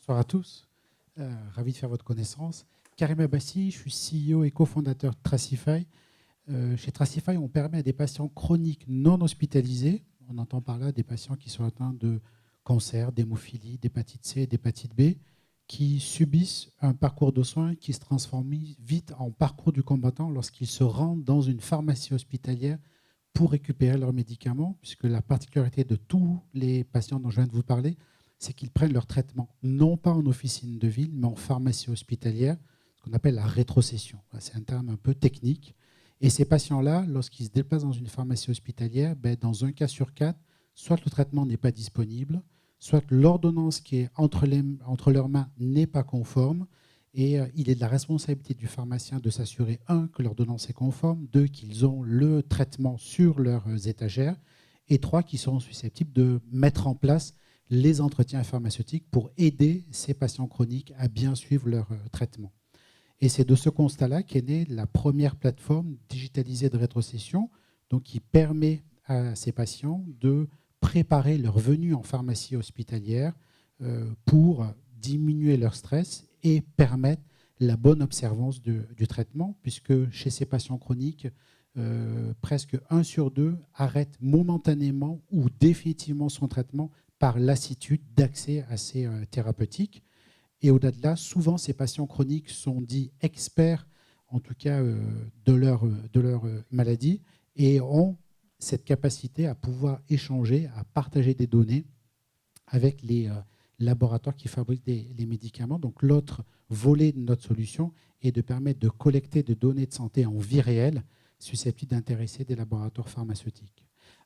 Bonsoir à tous. Ravi de faire votre connaissance. Karim Abbassi, je suis CEO et cofondateur de Tracify. Chez Tracify, on permet à des patients chroniques non hospitalisés, on entend par là des patients qui sont atteints de cancer, d'hémophilie, d'hépatite C, d'hépatite B, qui subissent un parcours de soins qui se transforme vite en parcours du combattant lorsqu'ils se rendent dans une pharmacie hospitalière pour récupérer leurs médicaments, puisque la particularité de tous les patients dont je viens de vous parler, c'est qu'ils prennent leur traitement, non pas en officine de ville, mais en pharmacie hospitalière, ce qu'on appelle la rétrocession. C'est un terme un peu technique. Et ces patients-là, lorsqu'ils se déplacent dans une pharmacie hospitalière, dans un cas sur 4, soit le traitement n'est pas disponible, soit l'ordonnance qui est entre leurs mains n'est pas conforme, et il est de la responsabilité du pharmacien de s'assurer, 1, que l'ordonnance est conforme, 2, qu'ils ont le traitement sur leurs étagères, et 3, qu'ils seront susceptibles de mettre en place les entretiens pharmaceutiques pour aider ces patients chroniques à bien suivre leur traitement. Et c'est de ce constat-là qu'est née la première plateforme digitalisée de rétrocession, donc qui permet à ces patients de préparer leur venue en pharmacie hospitalière pour diminuer leur stress et permettre la bonne observance du traitement, puisque chez ces patients chroniques, presque 1 sur 2 arrête momentanément ou définitivement son traitement par lassitude d'accès à ces thérapeutiques. Et au-delà de là, souvent, ces patients chroniques sont dits experts, en tout cas de leur maladie, et ont cette capacité à pouvoir échanger, à partager des données avec les laboratoires qui fabriquent les médicaments. Donc l'autre volet de notre solution est de permettre de collecter des données de santé en vie réelle susceptibles d'intéresser des laboratoires pharmaceutiques.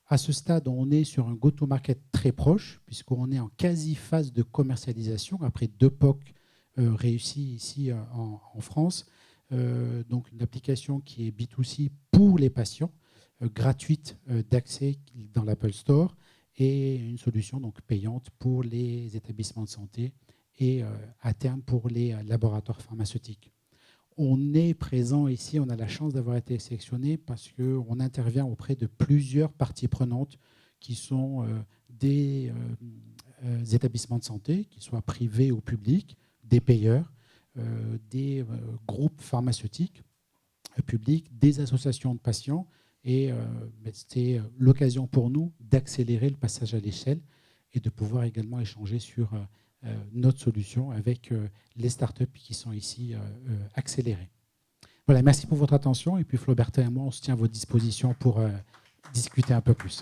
À ce stade, on est sur un go-to-market très proche, puisqu'on est en quasi-phase de commercialisation, après 2 POC réussis ici en France. Donc une application qui est B2C pour les patients, gratuite d'accès dans l'Apple Store, et une solution donc payante pour les établissements de santé et à terme pour les laboratoires pharmaceutiques. On est présent ici, on a la chance d'avoir été sélectionné parce qu'on intervient auprès de plusieurs parties prenantes qui sont des établissements de santé, qu'ils soient privés ou publics, des payeurs, des groupes pharmaceutiques publics, des associations de patients. Et c'est l'occasion pour nous d'accélérer le passage à l'échelle et de pouvoir également échanger sur notre solution avec les startups qui sont ici accélérées. Voilà, merci pour votre attention. Et puis Flaubertin et moi, on se tient à votre disposition pour discuter un peu plus.